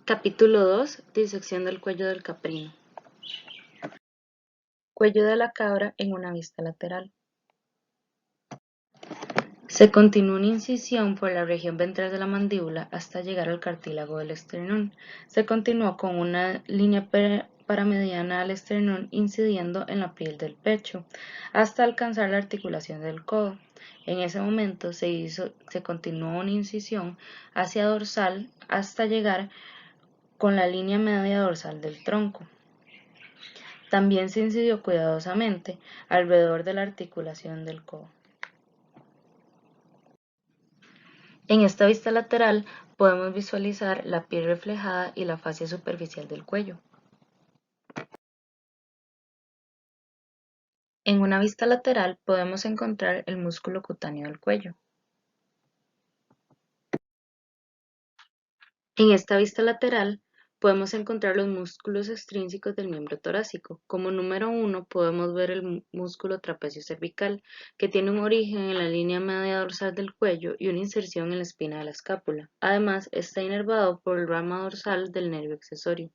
Capítulo 2. Disección del cuello del caprino. Cuello de la cabra en una vista lateral. Se continúa una incisión por la región ventral de la mandíbula hasta llegar al cartílago del esternón. Se continúa con una línea paramediana al esternón incidiendo en la piel del pecho hasta alcanzar la articulación del codo. En ese momento se continuó una incisión hacia dorsal hasta llegar con la línea media dorsal del tronco. También se incidió cuidadosamente alrededor de la articulación del codo. En esta vista lateral podemos visualizar la piel reflejada y la fascia superficial del cuello. En una vista lateral podemos encontrar el músculo cutáneo del cuello. En esta vista lateral podemos encontrar los músculos extrínsecos del miembro torácico. Como número 1 podemos ver el músculo trapecio cervical, que tiene un origen en la línea media dorsal del cuello y una inserción en la espina de la escápula. Además, está inervado por el rama dorsal del nervio accesorio.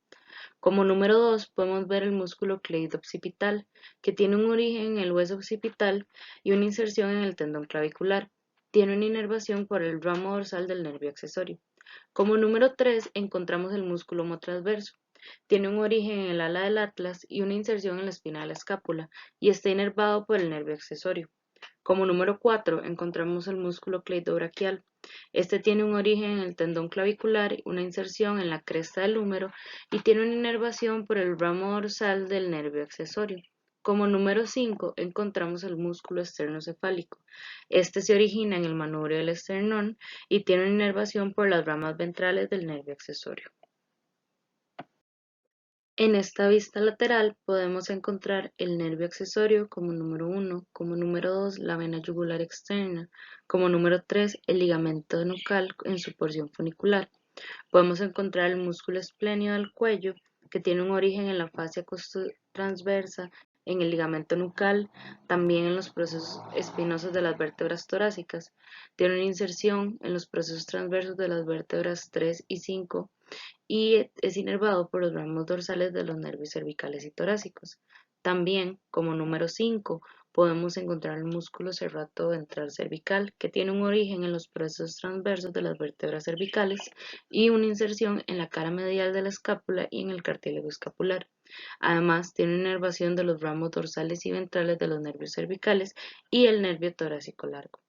Como número 2 podemos ver el músculo cleido occipital, que tiene un origen en el hueso occipital y una inserción en el tendón clavicular. Tiene una inervación por el ramo dorsal del nervio accesorio. Como número 3 encontramos el músculo homotransverso. Tiene un origen en el ala del atlas y una inserción en la espina de la escápula y está inervado por el nervio accesorio. Como número 4 encontramos el músculo cleidobraquial. Este tiene un origen en el tendón clavicular, una inserción en la cresta del húmero y tiene una inervación por el ramo dorsal del nervio accesorio. Como número 5 encontramos el músculo esternocefálico. Este se origina en el manubrio del esternón y tiene una inervación por las ramas ventrales del nervio accesorio. En esta vista lateral podemos encontrar el nervio accesorio como número 1, como número 2 la vena yugular externa, como número 3 el ligamento nucal en su porción funicular. Podemos encontrar el músculo espléneo del cuello, que tiene un origen en la fascia costotransversa, en el ligamento nucal, también en los procesos espinosos de las vértebras torácicas. Tiene una inserción en los procesos transversos de las vértebras 3 y 5 y es inervado por los ramos dorsales de los nervios cervicales y torácicos. También, como número 5, podemos encontrar el músculo serrato ventral cervical, que tiene un origen en los procesos transversos de las vértebras cervicales y una inserción en la cara medial de la escápula y en el cartílago escapular. Además, tiene una inervación de los ramos dorsales y ventrales de los nervios cervicales y el nervio torácico largo.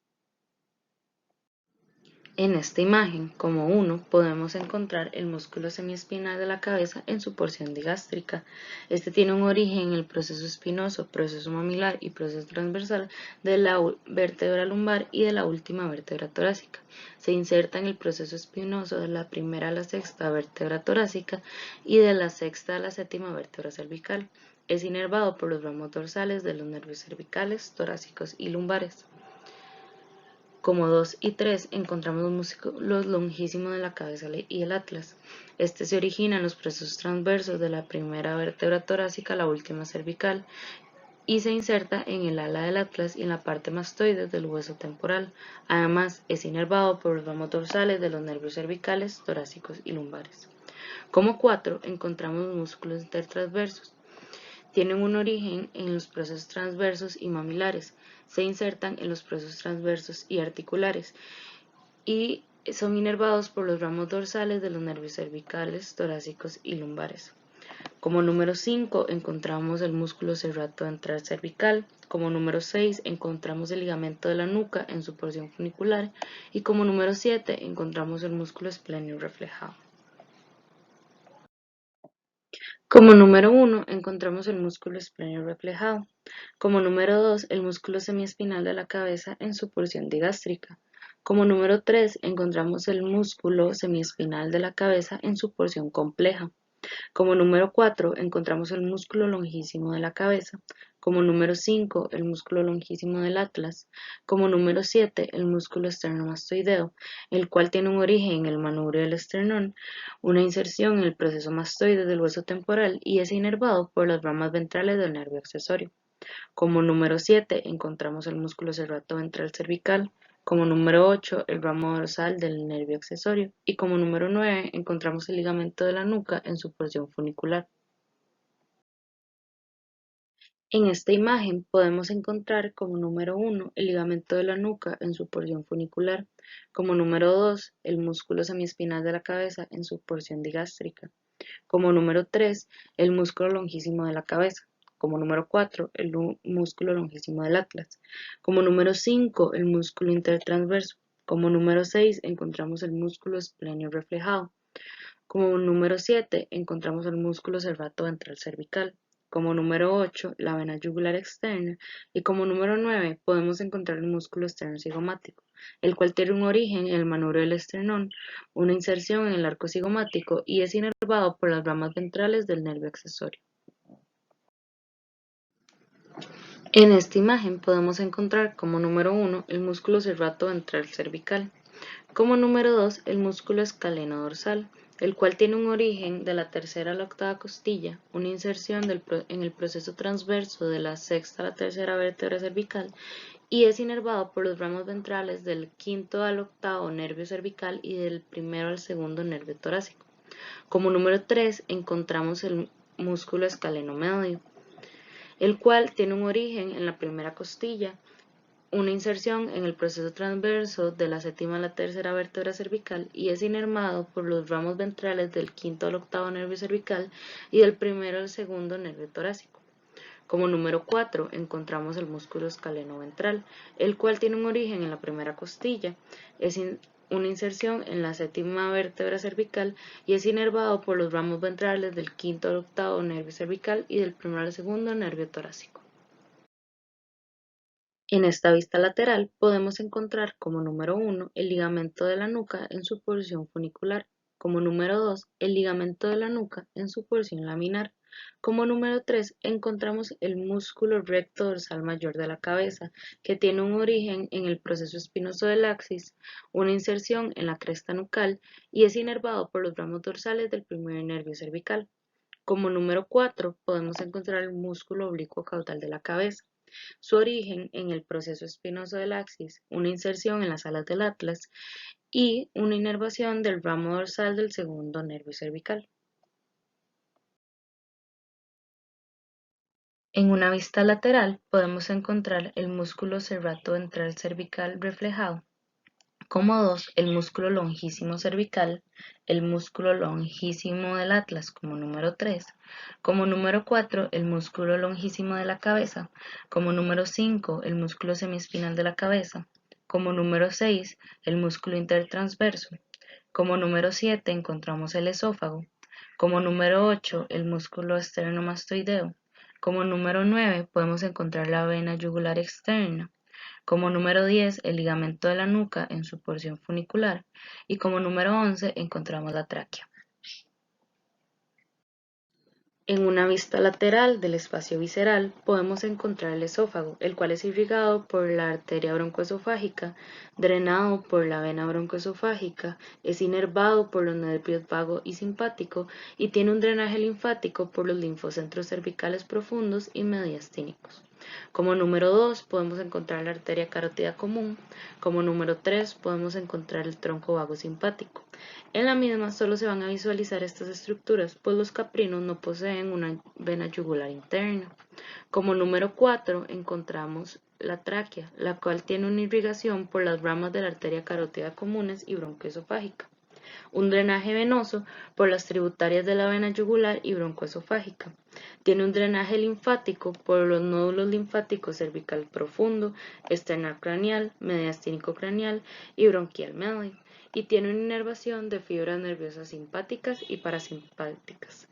En esta imagen, como 1, podemos encontrar el músculo semiespinal de la cabeza en su porción digástrica. Este tiene un origen en el proceso espinoso, proceso mamilar y proceso transversal de la vértebra lumbar y de la última vértebra torácica. Se inserta en el proceso espinoso de la primera a la sexta vértebra torácica y de la sexta a la séptima vértebra cervical. Es inervado por los ramos dorsales de los nervios cervicales, torácicos y lumbares. Como 2 y 3 encontramos los músculos longísimos de la cabeza y el atlas. Este se origina en los procesos transversos de la primera vértebra torácica a la última cervical y se inserta en el ala del atlas y en la parte mastoide del hueso temporal. Además, es inervado por los ramos dorsales de los nervios cervicales, torácicos y lumbares. Como 4 encontramos los músculos intertransversos. Tienen un origen en los procesos transversos y mamilares, se insertan en los procesos transversos y articulares y son inervados por los ramos dorsales de los nervios cervicales, torácicos y lumbares. Como número 5 encontramos el músculo serrato ventral cervical, como número 6 encontramos el ligamento de la nuca en su porción funicular y como número 7 encontramos el músculo espléneo reflejado. Como número 1 encontramos el músculo espléneo reflejado. Como número 2 el músculo semiespinal de la cabeza en su porción digástrica. Como número 3 encontramos el músculo semiespinal de la cabeza en su porción compleja. Como número 4 encontramos el músculo longísimo de la cabeza. Como número 5 el músculo longísimo del atlas. Como número 7 el músculo esternomastoideo, el cual tiene un origen en el manubrio del esternón, una inserción en el proceso mastoide del hueso temporal y es inervado por las ramas ventrales del nervio accesorio. Como número 7 encontramos el músculo serrato ventral cervical. Como número 8, el ramo dorsal del nervio accesorio. Y como número 9, encontramos el ligamento de la nuca en su porción funicular. En esta imagen podemos encontrar como número 1 el ligamento de la nuca en su porción funicular, como número 2 el músculo semiespinal de la cabeza en su porción digástrica, como número 3 el músculo longísimo de la cabeza, como número 4 el músculo longísimo del atlas, como número 5 el músculo intertransverso, como número 6 encontramos el músculo esplenio reflejado, como número 7 encontramos el músculo serrato-ventral cervical. Como número 8, la vena yugular externa. Y como número 9, podemos encontrar el músculo externo cigomático, el cual tiene un origen en el manubrio del esternón, una inserción en el arco cigomático y es inervado por las ramas ventrales del nervio accesorio. En esta imagen podemos encontrar como número 1 el músculo serrato-ventral cervical, como número 2 el músculo escaleno dorsal, el cual tiene un origen de la tercera a la octava costilla, una inserción en el proceso transverso de la sexta a la tercera vértebra cervical y es inervado por los ramos ventrales del quinto al octavo nervio cervical y del primero al segundo nervio torácico. Como número 3 encontramos el músculo escaleno medio, el cual tiene un origen en la primera costilla, una inserción en el proceso transverso de la séptima a la tercera vértebra cervical y es inervado por los ramos ventrales del quinto al octavo nervio cervical y del primero al segundo nervio torácico. Como número 4 encontramos el músculo escaleno ventral, el cual tiene un origen en la primera costilla, es una inserción en la séptima vértebra cervical y es inervado por los ramos ventrales del quinto al octavo nervio cervical y del primero al segundo nervio torácico. En esta vista lateral podemos encontrar como número 1 el ligamento de la nuca en su porción funicular, como número 2 el ligamento de la nuca en su porción laminar, como número 3 encontramos el músculo recto dorsal mayor de la cabeza, que tiene un origen en el proceso espinoso del axis, una inserción en la cresta nucal y es inervado por los ramos dorsales del primer nervio cervical. Como número 4 podemos encontrar el músculo oblicuo caudal de la cabeza, su origen en el proceso espinoso del axis, una inserción en las alas del atlas y una inervación del ramo dorsal del segundo nervio cervical. En una vista lateral podemos encontrar el músculo serrato-ventral cervical reflejado. Como 2, el músculo longísimo cervical, el músculo longísimo del atlas como número 3, como número 4, el músculo longísimo de la cabeza, como número 5, el músculo semiespinal de la cabeza, como número 6, el músculo intertransverso, como número 7 encontramos el esófago, como número 8, el músculo esternomastoideo, como número 9 podemos encontrar la vena yugular externa, como número 10 el ligamento de la nuca en su porción funicular y como número 11 encontramos la tráquea. En una vista lateral del espacio visceral podemos encontrar el esófago, el cual es irrigado por la arteria broncoesofágica, drenado por la vena broncoesofágica, es inervado por los nervios vago y simpático y tiene un drenaje linfático por los linfocentros cervicales profundos y mediastínicos. Como número 2 podemos encontrar la arteria carótida común, como número 3 podemos encontrar el tronco vago simpático. En la misma solo se van a visualizar estas estructuras, pues los caprinos no poseen una vena yugular interna. Como número 4 encontramos la tráquea, la cual tiene una irrigación por las ramas de la arteria carótida comunes y broncoesofágica, un drenaje venoso por las tributarias de la vena yugular y broncoesofágica. Tiene un drenaje linfático por los nódulos linfáticos cervical profundo, external craneal, mediastínico craneal y bronquial medio, y tiene una inervación de fibras nerviosas simpáticas y parasimpáticas.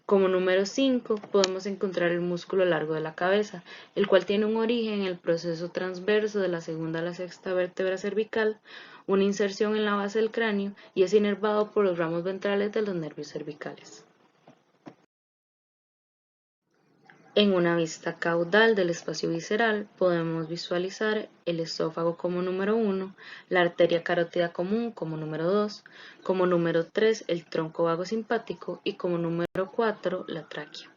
Como número 5 podemos encontrar el músculo largo de la cabeza, el cual tiene un origen en el proceso transverso de la segunda a la sexta vértebra cervical, una inserción en la base del cráneo y es inervado por los ramos ventrales de los nervios cervicales. En una vista caudal del espacio visceral podemos visualizar el esófago como número 1, la arteria carótida común como número 2, como número 3 el tronco vago simpático y como número 4 la tráquea.